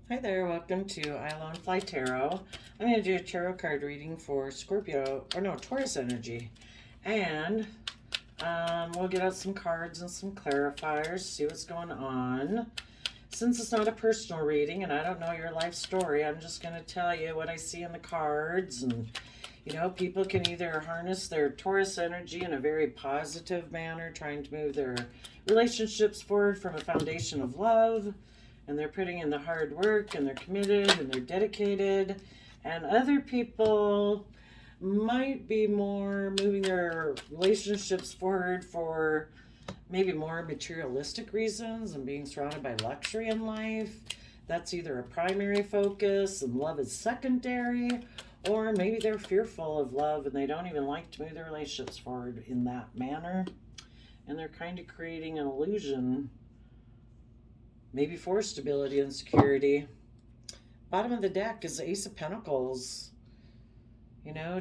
Hi there, welcome to I Alone Fly Tarot. I'm going to do a tarot card reading for Taurus energy. And we'll get out some cards and some clarifiers, see what's going on. Since it's not a personal reading and I don't know your life story, I'm just going to tell you what I see in the cards. And, people can either harness their Taurus energy in a very positive manner, trying to move their relationships forward from a foundation of love, and they're putting in the hard work and they're committed and they're dedicated. And other people might be more moving their relationships forward for maybe more materialistic reasons and being surrounded by luxury in life. That's either a primary focus and love is secondary, or maybe they're fearful of love and they don't even like to move their relationships forward in that manner. And they're kind of creating an illusion, maybe for stability and security. Bottom of the deck is the Ace of Pentacles.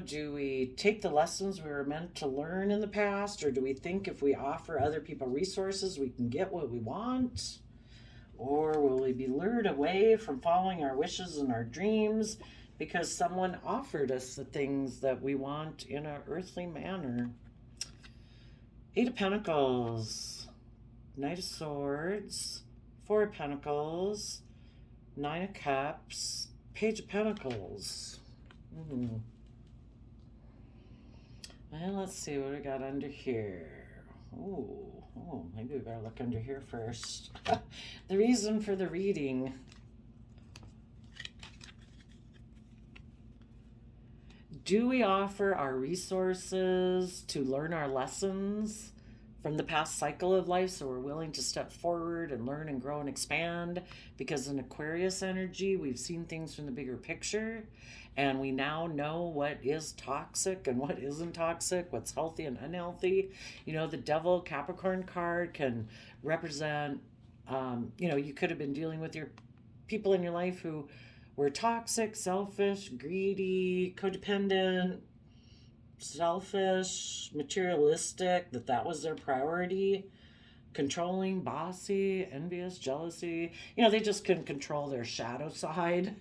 Do we take the lessons we were meant to learn in the past, or do we think if we offer other people resources, we can get what we want? Or will we be lured away from following our wishes and our dreams because someone offered us the things that we want in an earthly manner? Eight of Pentacles, Knight of Swords, Four of Pentacles, Nine of Cups, Page of Pentacles. And let's see what we got under here. Oh, maybe we better look under here first. The reason for the reading. Do we offer our resources to learn our lessons from the past cycle of life, so we're willing to step forward and learn and grow and expand? Because in Aquarius energy, we've seen things from the bigger picture, and we now know what is toxic and what isn't toxic, what's healthy and unhealthy. The Devil Capricorn card can represent, you could have been dealing with your people in your life who were toxic, selfish, greedy, codependent, selfish, materialistic, that was their priority, controlling, bossy, envious, jealousy. They just couldn't control their shadow side.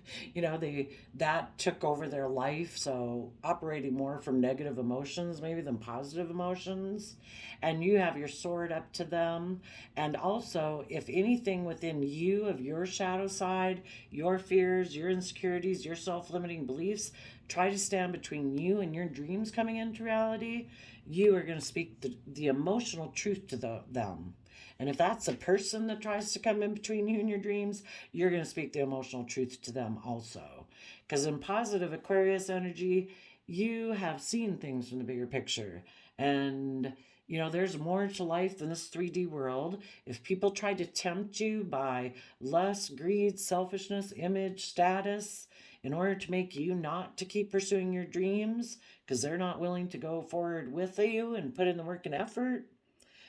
That took over their life, so operating more from negative emotions maybe than positive emotions. And you have your sword up to them. And also, if anything within you of your shadow side, your fears, your insecurities, your self-limiting beliefs try to stand between you and your dreams coming into reality, you are going to speak the emotional truth to them. And if that's a person that tries to come in between you and your dreams, you're going to speak the emotional truth to them also. Because in positive Aquarius energy, you have seen things from the bigger picture. And, there's more to life than this 3D world. If people try to tempt you by lust, greed, selfishness, image, status, in order to make you not to keep pursuing your dreams, because they're not willing to go forward with you and put in the work and effort,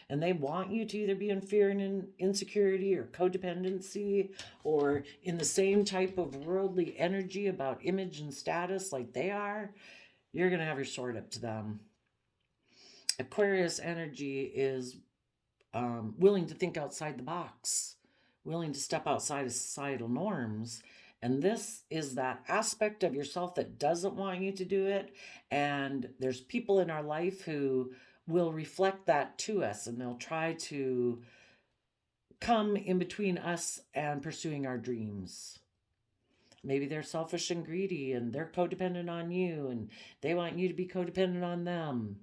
and they want you to either be in fear and in insecurity or codependency or in the same type of worldly energy about image and status like they are, you're going to have your sword up to them. Aquarius energy is willing to think outside the box, willing to step outside of societal norms. And this is that aspect of yourself that doesn't want you to do it. And there's people in our life who will reflect that to us, and they'll try to come in between us and pursuing our dreams. Maybe they're selfish and greedy and they're codependent on you and they want you to be codependent on them.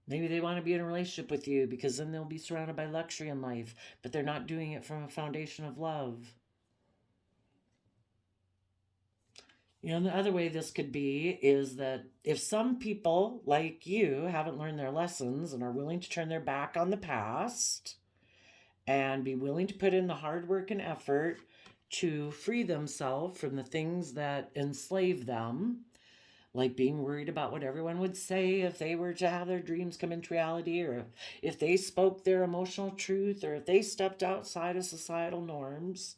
Maybe they want to be in a relationship with you because then they'll be surrounded by luxury in life, but they're not doing it from a foundation of love. The other way this could be is that if some people like you haven't learned their lessons and are willing to turn their back on the past and be willing to put in the hard work and effort to free themselves from the things that enslave them, like being worried about what everyone would say if they were to have their dreams come into reality, or if they spoke their emotional truth, or if they stepped outside of societal norms,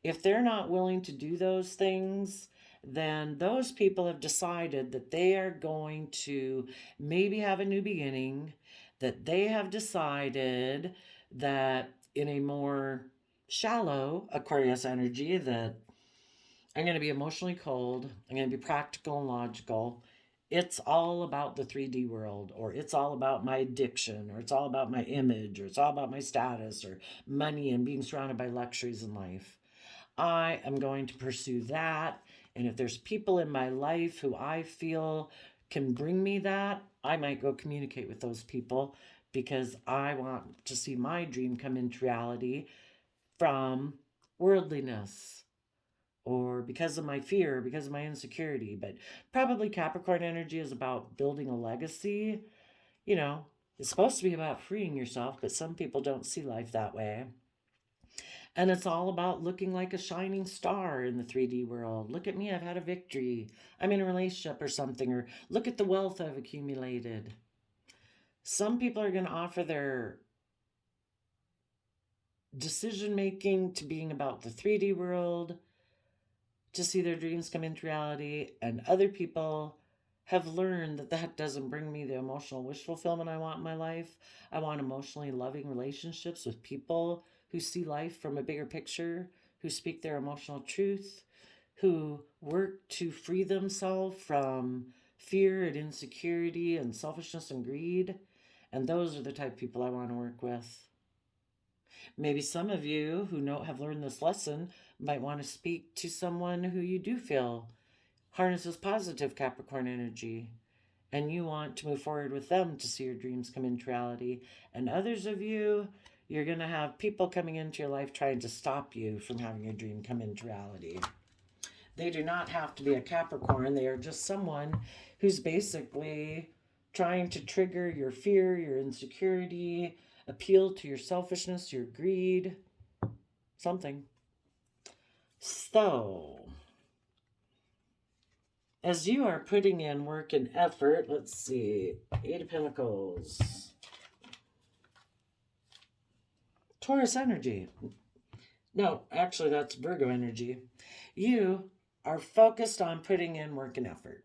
if they're not willing to do those things, then those people have decided that they are going to maybe have a new beginning, that they have decided that in a more shallow Aquarius energy that I'm going to be emotionally cold, I'm going to be practical and logical. It's all about the 3D world, or it's all about my addiction, or it's all about my image, or it's all about my status, or money and being surrounded by luxuries in life. I am going to pursue that. And if there's people in my life who I feel can bring me that, I might go communicate with those people because I want to see my dream come into reality from worldliness or because of my fear, because of my insecurity. But probably Capricorn energy is about building a legacy. You know, it's supposed to be about freeing yourself, but some people don't see life that way. And it's all about looking like a shining star in the 3D world. Look at me, I've had a victory. I'm in a relationship or something, or look at the wealth I've accumulated. Some people are going to offer their decision making to being about the 3D world to see their dreams come into reality, and other people have learned that that doesn't bring me the emotional wish fulfillment I want in my life. I want emotionally loving relationships with people who see life from a bigger picture, who speak their emotional truth, who work to free themselves from fear and insecurity and selfishness and greed. And those are the type of people I want to work with. Maybe some of you who have learned this lesson might want to speak to someone who you do feel harnesses positive Capricorn energy, and you want to move forward with them to see your dreams come into reality. And others of you, you're going to have people coming into your life trying to stop you from having your dream come into reality. They do not have to be a Capricorn. They are just someone who's basically trying to trigger your fear, your insecurity, appeal to your selfishness, your greed, something. So, as you are putting in work and effort, let's see, Eight of Pentacles, Taurus energy. No, actually, that's Virgo energy. You are focused on putting in work and effort.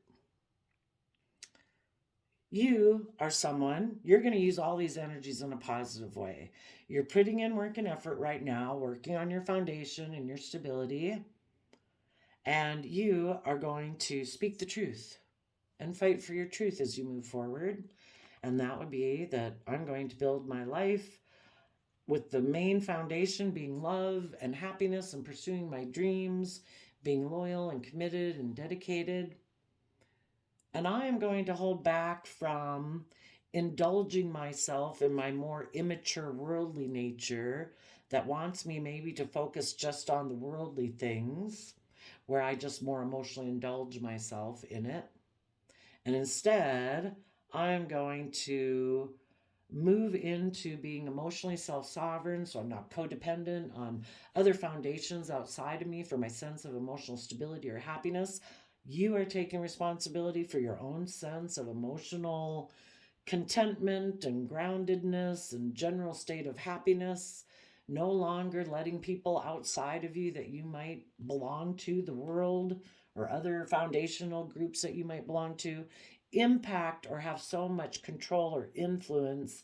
You are someone, you're going to use all these energies in a positive way. You're putting in work and effort right now, working on your foundation and your stability. And you are going to speak the truth and fight for your truth as you move forward. And that would be that I'm going to build my life with the main foundation being love and happiness and pursuing my dreams, being loyal and committed and dedicated. And I am going to hold back from indulging myself in my more immature worldly nature that wants me maybe to focus just on the worldly things, where I just more emotionally indulge myself in it. And instead, I'm going to move into being emotionally self-sovereign, so I'm not codependent on other foundations outside of me for my sense of emotional stability or happiness. You are taking responsibility for your own sense of emotional contentment and groundedness and general state of happiness. No longer letting people outside of you that you might belong to, the world or other foundational groups that you might belong to, impact or have so much control or influence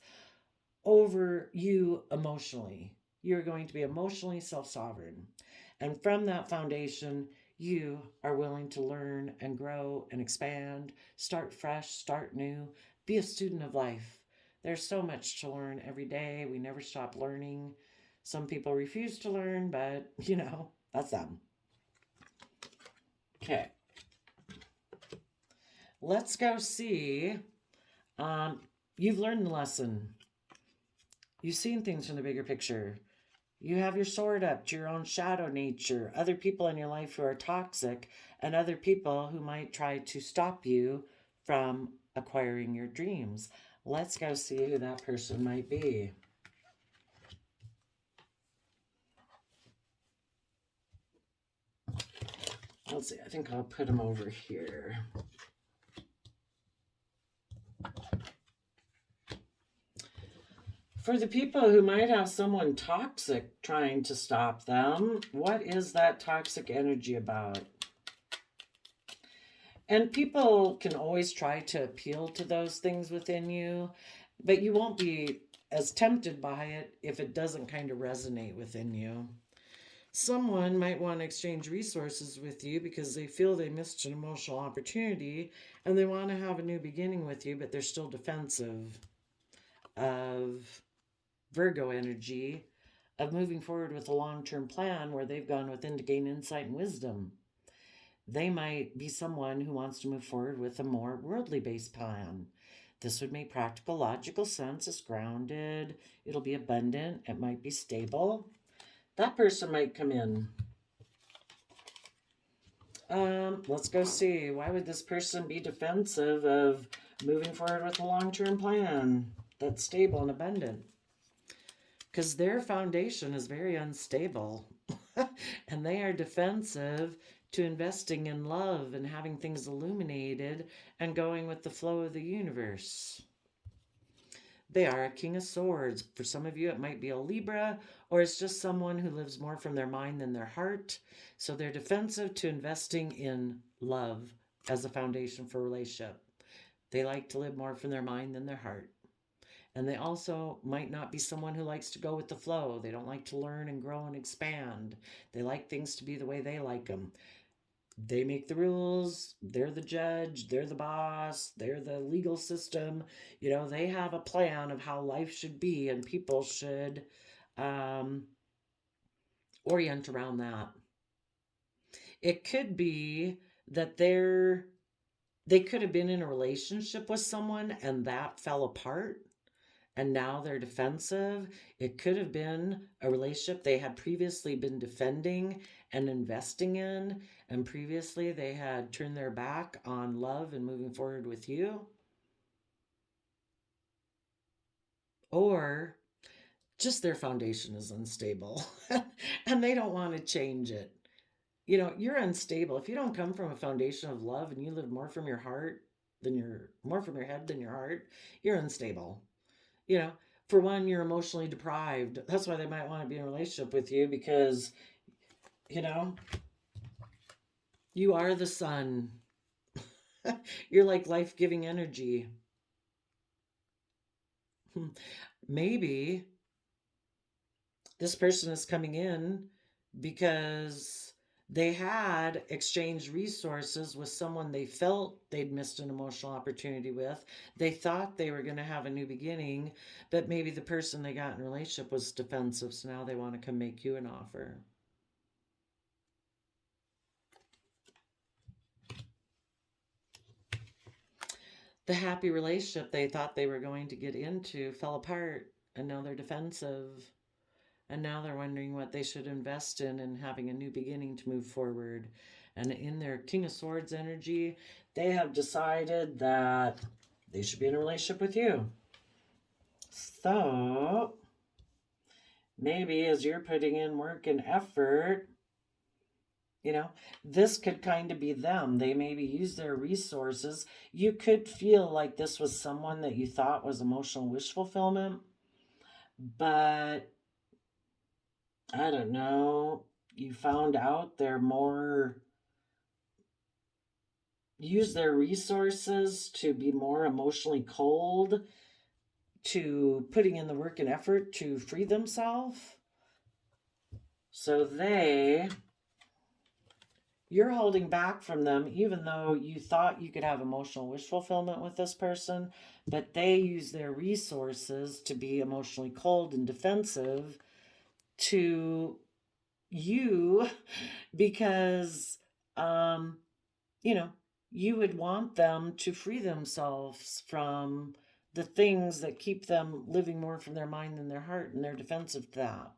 over you emotionally. You're going to be emotionally self-sovereign. And from that foundation, you are willing to learn and grow and expand, start fresh, start new, be a student of life. There's so much to learn every day. We never stop learning. Some people refuse to learn, but that's them. Okay. Let's go see. You've learned the lesson. You've seen things from the bigger picture. You have your sword up to your own shadow nature, other people in your life who are toxic, and other people who might try to stop you from acquiring your dreams. Let's go see who that person might be. Let's see, I think I'll put him over here. For the people who might have someone toxic trying to stop them, what is that toxic energy about? And people can always try to appeal to those things within you, but you won't be as tempted by it if it doesn't kind of resonate within you. Someone might want to exchange resources with you because they feel they missed an emotional opportunity and they want to have a new beginning with you, but they're still defensive of Virgo energy, of moving forward with a long term plan where they've gone within to gain insight and wisdom. They might be someone who wants to move forward with a more worldly based plan. This would make practical, logical sense. It's grounded, it'll be abundant, it might be stable. That person might come in. Let's go see. Why would this person be defensive of moving forward with a long term plan that's stable and abundant? Because their foundation is very unstable. And they are defensive to investing in love and having things illuminated and going with the flow of the universe. They are a King of Swords. For some of you, it might be a Libra, or it's just someone who lives more from their mind than their heart. So they're defensive to investing in love as a foundation for a relationship. They like to live more from their mind than their heart. And they also might not be someone who likes to go with the flow. They don't like to learn and grow and expand. They like things to be the way they like them. They make the rules, they're the judge, they're the boss, they're the legal system. You know, they have a plan of how life should be, and people should orient around that. It could be that they could have been in a relationship with someone and that fell apart and now they're defensive. It could have been a relationship they had previously been defending and investing in, and previously they had turned their back on love and moving forward with you. Or just their foundation is unstable and they don't want to change it. You know, you're unstable. If you don't come from a foundation of love and you live more from your heart more from your head than your heart, you're unstable. You know, for one, you're emotionally deprived. That's why they might want to be in a relationship with you because, you know, you are the sun. You're like life-giving energy. Maybe this person is coming in because they had exchanged resources with someone they felt they'd missed an emotional opportunity with. They thought they were going to have a new beginning, but maybe the person they got in a relationship was defensive, so now they want to come make you an offer. The happy relationship they thought they were going to get into fell apart, and now they're defensive. And now they're wondering what they should invest in and having a new beginning to move forward. And in their King of Swords energy, they have decided that they should be in a relationship with you. So maybe as you're putting in work and effort, you know, this could kind of be them. They maybe use their resources. You could feel like this was someone that you thought was emotional wish fulfillment, but I don't know, you found out they're more, use their resources to be more emotionally cold, to putting in the work and effort to free themselves. So you're holding back from them, even though you thought you could have emotional wish fulfillment with this person, but they use their resources to be emotionally cold and defensive to you because you know, you would want them to free themselves from the things that keep them living more from their mind than their heart, and they're defensive to that.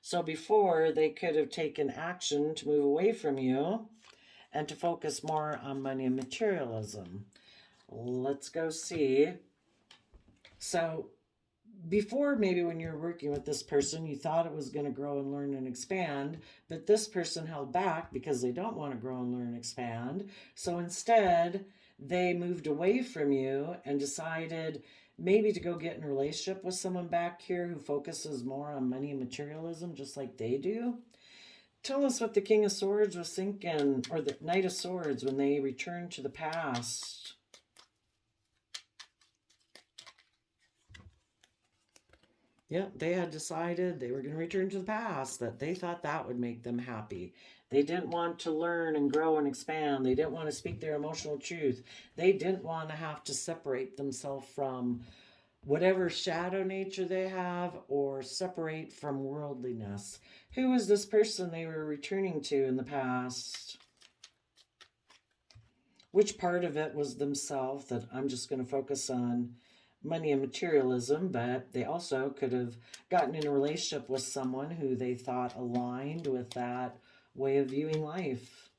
So before, they could have taken action to move away from you and to focus more on money and materialism. Let's go see. So before, maybe when you're working with this person, you thought it was going to grow and learn and expand, but this person held back because they don't want to grow and learn and expand. So instead, they moved away from you and decided maybe to go get in a relationship with someone back here who focuses more on money and materialism, just like they do. Tell us what the King of Swords was thinking, or the Knight of Swords, when they returned to the past. Yeah, they had decided they were going to return to the past, that they thought that would make them happy. They didn't want to learn and grow and expand. They didn't want to speak their emotional truth. They didn't want to have to separate themselves from whatever shadow nature they have or separate from worldliness. Who was this person they were returning to in the past? Which part of it was themselves? That I'm just going to focus on money and materialism, but they also could have gotten in a relationship with someone who they thought aligned with that way of viewing life.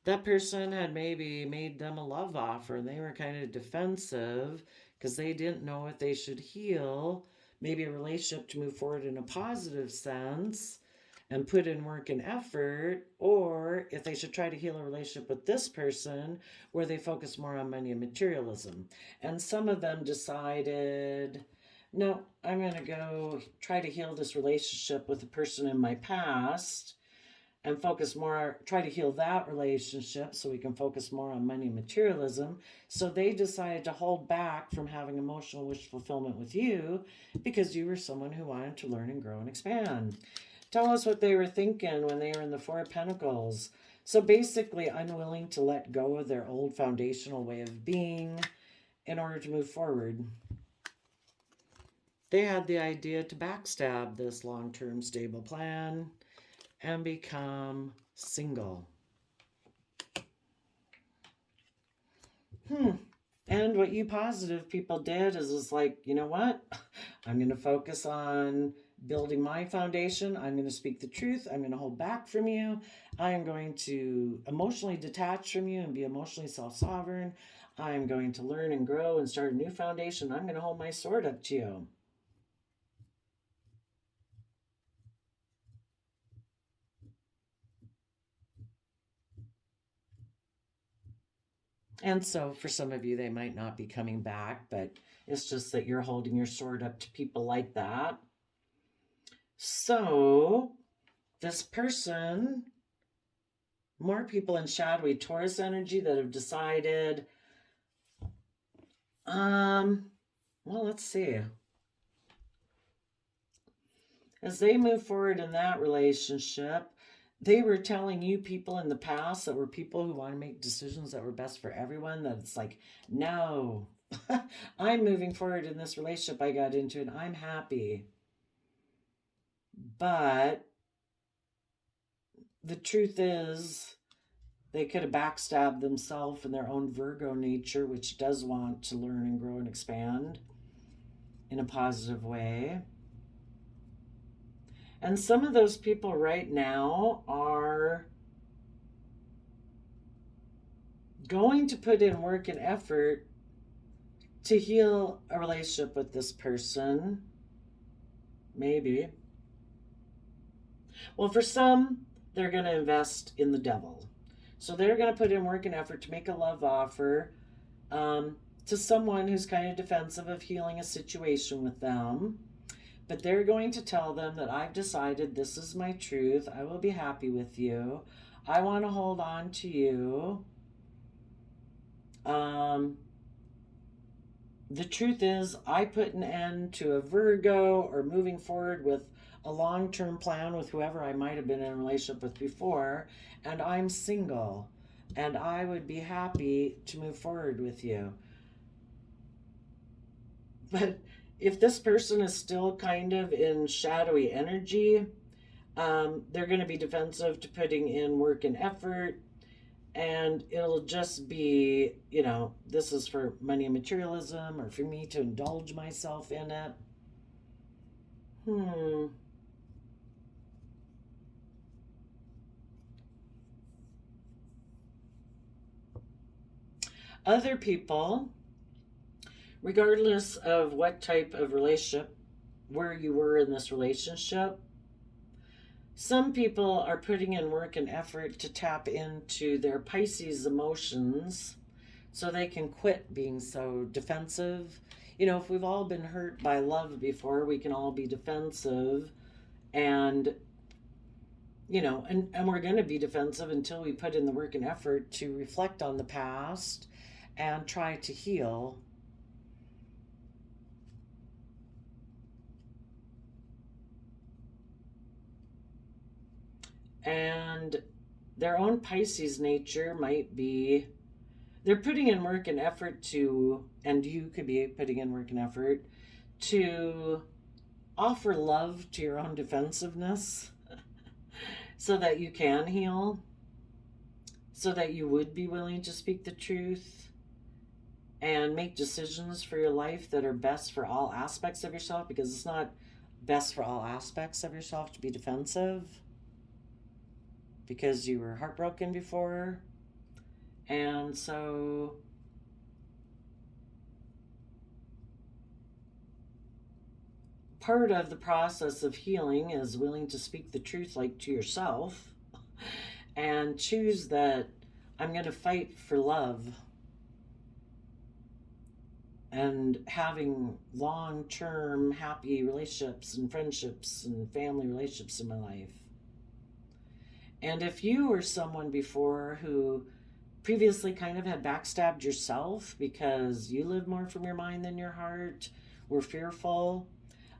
That person had maybe made them a love offer and they were kind of defensive because they didn't know if they should heal maybe a relationship to move forward in a positive sense and put in work and effort, or if they should try to heal a relationship with this person where they focus more on money and materialism. And some of them decided, no, I'm going to go try to heal this relationship with the person in my past and focus more, try to heal that relationship so we can focus more on money and materialism. So they decided to hold back from having emotional wish fulfillment with you because you were someone who wanted to learn and grow and expand. Tell us what they were thinking when they were in the Four of Pentacles. So basically, unwilling to let go of their old foundational way of being in order to move forward. They had the idea to backstab this long-term stable plan and become single. And what you positive people did is like, you know what? I'm going to focus on building my foundation. I'm going to speak the truth. I'm going to hold back from you. I am going to emotionally detach from you and be emotionally self-sovereign. I'm going to learn and grow and start a new foundation. I'm going to hold my sword up to you. And so for some of you, they might not be coming back, but it's just that you're holding your sword up to people like that. So this person, more people in shadowy Taurus energy that have decided, well, let's see. As they move forward in that relationship, they were telling you people in the past that were people who want to make decisions that were best for everyone, that it's like, no, I'm moving forward in this relationship I got into and I'm happy. But the truth is, they could have backstabbed themselves in their own Virgo nature, which does want to learn and grow and expand in a positive way. And some of those people right now are going to put in work and effort to heal a relationship with this person. Maybe. Well, for some, they're going to invest in the devil. So they're going to put in work and effort to make a love offer to someone who's kind of defensive of healing a situation with them. But they're going to tell them that I've decided this is my truth. I will be happy with you. I want to hold on to you. The truth is, I put an end to a Virgo or moving forward with a long-term plan with whoever I might have been in a relationship with before, and I'm single, and I would be happy to move forward with you. But if this person is still kind of in shadowy energy, they're going to be defensive to putting in work and effort. And it'll just be, this is for money and materialism or for me to indulge myself in it. Other people, regardless of what type of relationship, where you were in this relationship, some people are putting in work and effort to tap into their Pisces emotions so they can quit being so defensive. If we've all been hurt by love before, we can all be defensive. And, and we're going to be defensive until we put in the work and effort to reflect on the past and try to heal. And their own Pisces nature might be they're putting in work and effort to, and you could be putting in work and effort to offer love to your own defensiveness so that you can heal, so that you would be willing to speak the truth and make decisions for your life that are best for all aspects of yourself, because it's not best for all aspects of yourself to be defensive because you were heartbroken before. And so part of the process of healing is willing to speak the truth, like to yourself, and choose that I'm going to fight for love and having long-term happy relationships and friendships and family relationships in my life. And if you were someone before who previously kind of had backstabbed yourself because you live more from your mind than your heart, were fearful,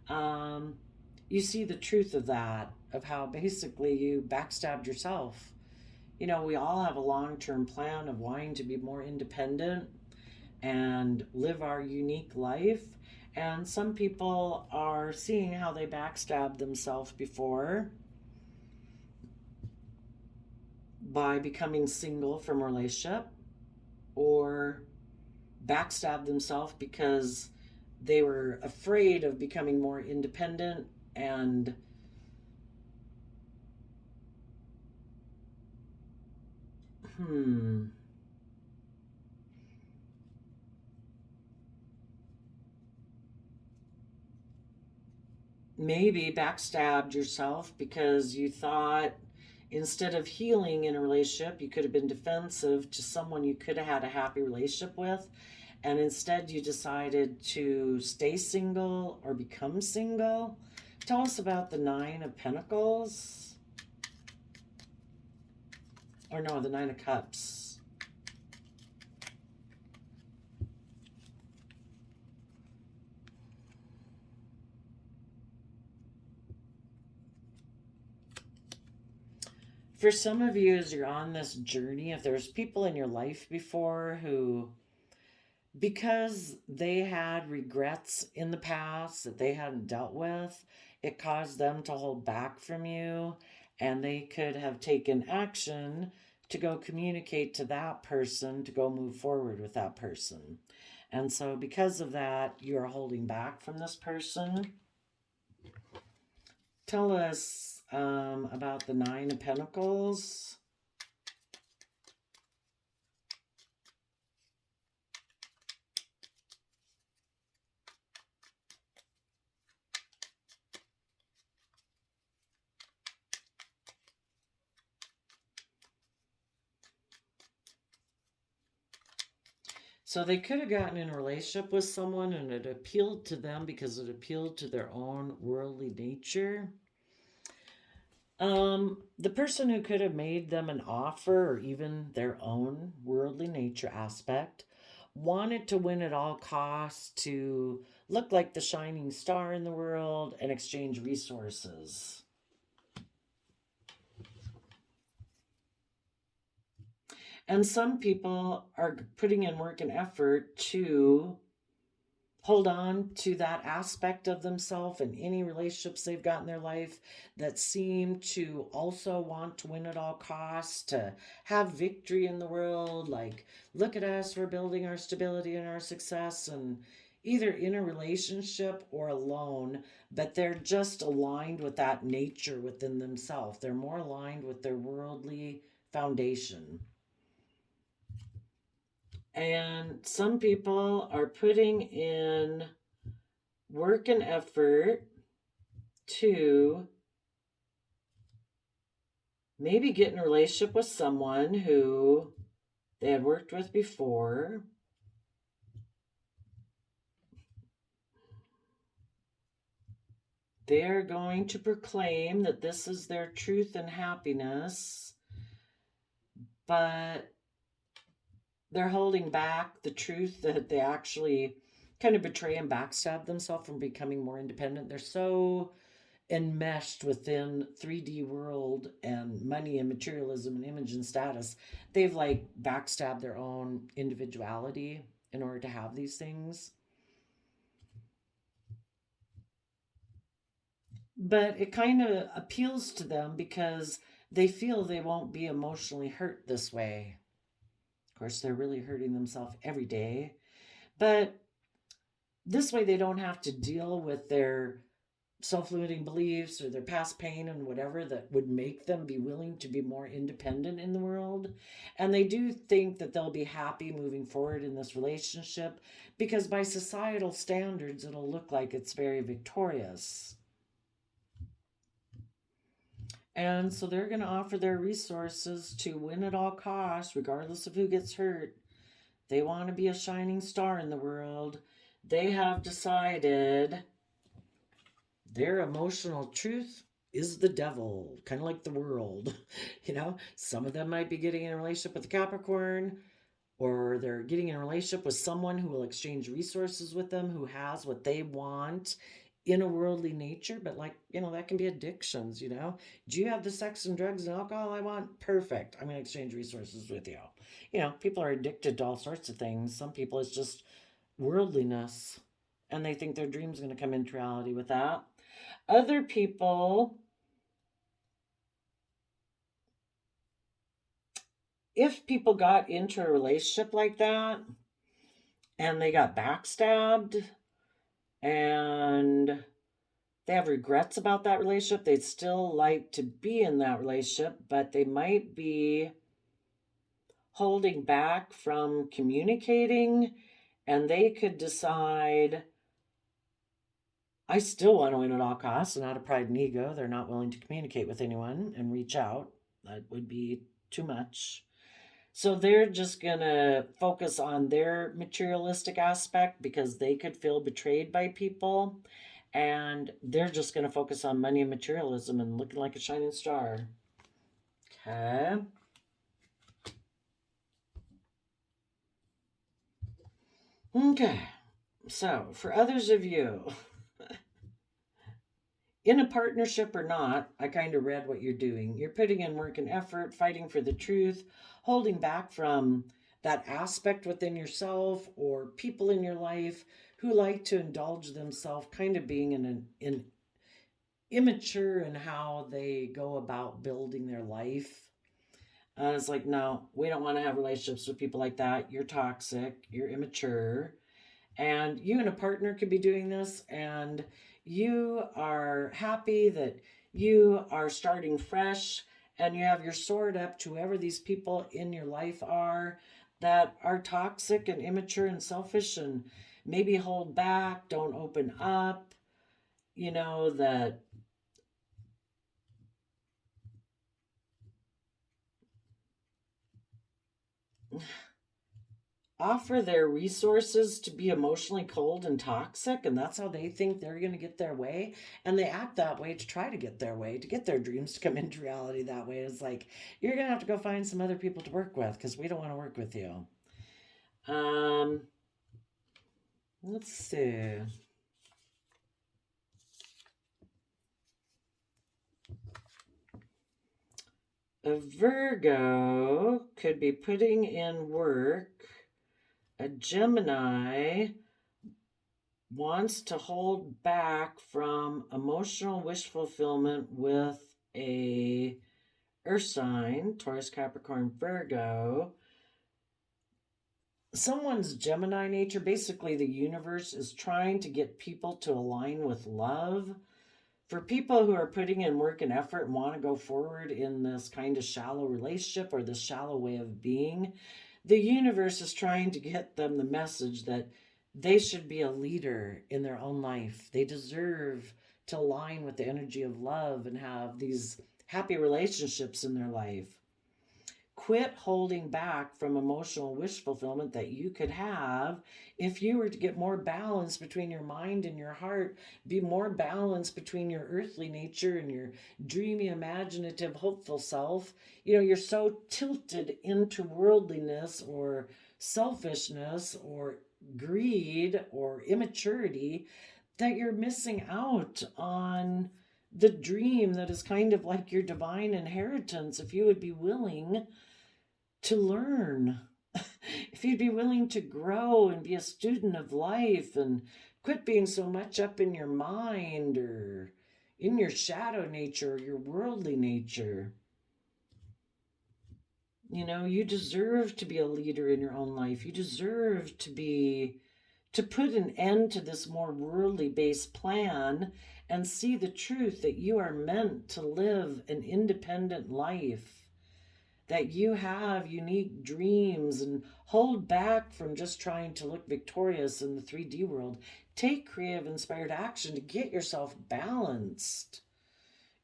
you see the truth of that, of how basically you backstabbed yourself. You know, we all have a long-term plan of wanting to be more independent and live our unique life. And some people are seeing how they backstabbed themselves before by becoming single from a relationship, or backstabbed themselves because they were afraid of becoming more independent and maybe backstabbed yourself because you thought instead of healing in a relationship, you could have been defensive to someone you could have had a happy relationship with. And instead, you decided to stay single or become single. Tell us about the Nine of Pentacles. Or no, the Nine of Cups. For some of you, as you're on this journey, if there's people in your life before who, because they had regrets in the past that they hadn't dealt with, it caused them to hold back from you, and they could have taken action to go communicate to that person, to go move forward with that person. And so because of that, you're holding back from this person. Tell us about the Nine of Pentacles. So they could have gotten in a relationship with someone and it appealed to them because it appealed to their own worldly nature. The person who could have made them an offer, or even their own worldly nature aspect, wanted to win at all costs, to look like the shining star in the world and exchange resources. And some people are putting in work and effort to hold on to that aspect of themselves in any relationships they've got in their life that seem to also want to win at all costs, to have victory in the world. Like, look at us, we're building our stability and our success, and either in a relationship or alone, but they're just aligned with that nature within themselves. They're more aligned with their worldly foundation. And some people are putting in work and effort to maybe get in a relationship with someone who they had worked with before. They're going to proclaim that this is their truth and happiness, but they're holding back the truth that they actually kind of betray and backstab themselves from becoming more independent. They're so enmeshed within 3D world and money and materialism and image and status. They've like backstabbed their own individuality in order to have these things. But it kind of appeals to them because they feel they won't be emotionally hurt this way. Of course, they're really hurting themselves every day. But this way, they don't have to deal with their self limiting beliefs or their past pain and whatever that would make them be willing to be more independent in the world. And they do think that they'll be happy moving forward in this relationship because, by societal standards, it'll look like it's very victorious. And so they're going to offer their resources to win at all costs, regardless of who gets hurt. They want to be a shining star in the world. They have decided their emotional truth is the devil, kind of like the world. Some of them might be getting in a relationship with a Capricorn, or they're getting in a relationship with someone who will exchange resources with them, who has what they want in a worldly nature. But that can be addictions. Do you have the sex and drugs and alcohol I want? Perfect, I'm going to exchange resources with you. People are addicted to all sorts of things. Some people, it's just worldliness, and they think their dream's going to come into reality with that. Other people, if people got into a relationship like that and they got backstabbed and they have regrets about that relationship, they'd still like to be in that relationship, but they might be holding back from communicating, and they could decide, I still want to win at all costs, and out of pride and ego, they're not willing to communicate with anyone and reach out. That would be too much. So they're just going to focus on their materialistic aspect because they could feel betrayed by people. And they're just going to focus on money and materialism and looking like a shining star. Okay. Okay. So for others of you, in a partnership or not, I kind of read what you're doing. You're putting in work and effort, fighting for the truth, holding back from that aspect within yourself or people in your life who like to indulge themselves, kind of being in immature in how they go about building their life. And it's like, no, we don't want to have relationships with people like that. You're toxic, you're immature. And you and a partner could be doing this, and you are happy that you are starting fresh and you have your sword up to whoever these people in your life are that are toxic and immature and selfish and maybe hold back, don't open up, that offer their resources to be emotionally cold and toxic, and that's how they think they're going to get their way, and they act that way to try to get their way, to get their dreams to come into reality that way. It's like, you're going to have to go find some other people to work with because we don't want to work with you. Let's see. A Virgo could be putting in work. A Gemini wants to hold back from emotional wish fulfillment with a earth sign, Taurus, Capricorn, Virgo. Someone's Gemini nature, basically the universe is trying to get people to align with love. For people who are putting in work and effort and want to go forward in this kind of shallow relationship or this shallow way of being, the universe is trying to get them the message that they should be a leader in their own life. They deserve to align with the energy of love and have these happy relationships in their life. Quit holding back from emotional wish fulfillment that you could have if you were to get more balance between your mind and your heart, be more balance between your earthly nature and your dreamy, imaginative, hopeful self. You're so tilted into worldliness or selfishness or greed or immaturity that you're missing out on the dream that is kind of like your divine inheritance, if you would be willing to learn, if you'd be willing to grow and be a student of life and quit being so much up in your mind or in your shadow nature, your worldly nature. You know, you deserve to be a leader in your own life. You deserve to put an end to this more worldly based plan and see the truth that you are meant to live an independent life, that you have unique dreams, and hold back from just trying to look victorious in the 3D world. Take creative, inspired action to get yourself balanced,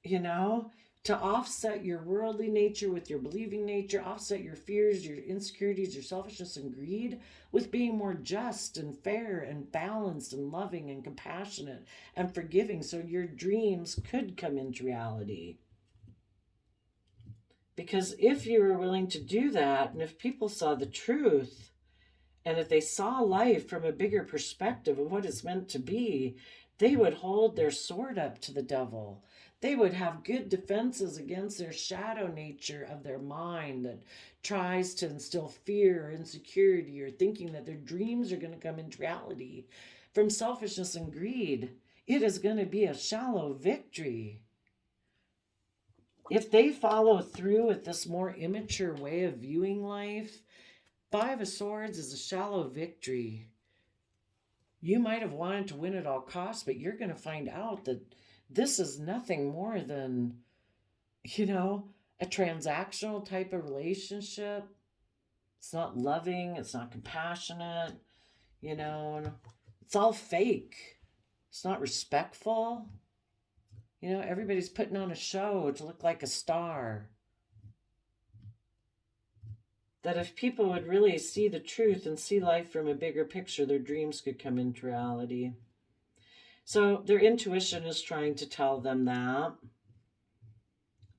you know, to offset your worldly nature with your believing nature, offset your fears, your insecurities, your selfishness and greed with being more just and fair and balanced and loving and compassionate and forgiving, so your dreams could come into reality. Because if you were willing to do that, and if people saw the truth, and if they saw life from a bigger perspective of what it's meant to be, they would hold their sword up to the devil. They would have good defenses against their shadow nature of their mind that tries to instill fear or insecurity or thinking that their dreams are going to come into reality from selfishness and greed. It is going to be a shallow victory. If they follow through with this more immature way of viewing life, Five of Swords is a shallow victory. You might have wanted to win at all costs, but you're going to find out that this is nothing more than, you know, a transactional type of relationship. It's not loving, it's not compassionate, you know, it's all fake. It's not respectful. You know, everybody's putting on a show to look like a star. That if people would really see the truth and see life from a bigger picture, their dreams could come into reality. So their intuition is trying to tell them that,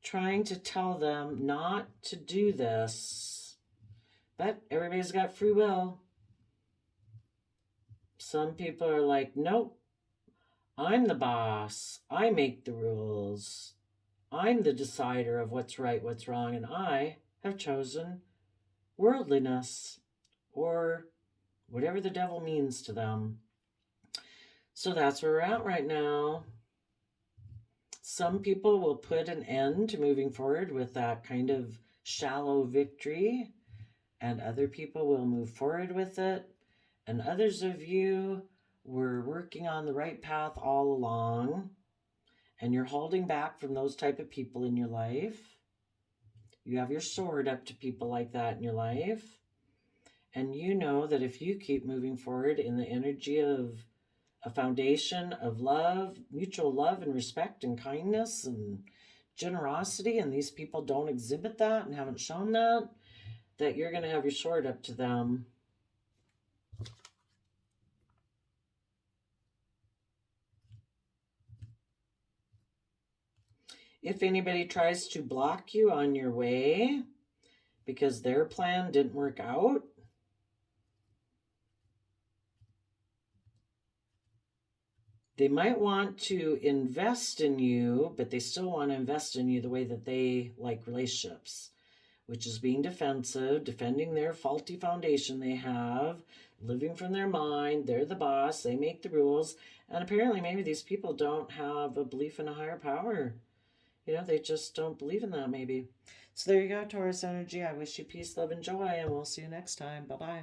trying to tell them not to do this. But everybody's got free will. Some people are like, nope, I'm the boss. I make the rules. I'm the decider of what's right, what's wrong, and I have chosen worldliness, or whatever the devil means to them. So that's where we're at right now. Some people will put an end to moving forward with that kind of shallow victory, and other people will move forward with it. And others of you were working on the right path all along, and you're holding back from those type of people in your life. You have your sword up to people like that in your life. And you know that if you keep moving forward in the energy of a foundation of love, mutual love and respect and kindness and generosity, and these people don't exhibit that and haven't shown that, that you're going to have your sword up to them. If anybody tries to block you on your way because their plan didn't work out, they might want to invest in you, but they still want to invest in you the way that they like relationships, which is being defensive, defending their faulty foundation they have, living from their mind. They're the boss, they make the rules, and apparently maybe these people don't have a belief in a higher power. You know, they just don't believe in that maybe. So there you go, Taurus energy. I wish you peace, love, and joy, and we'll see you next time. Bye-bye.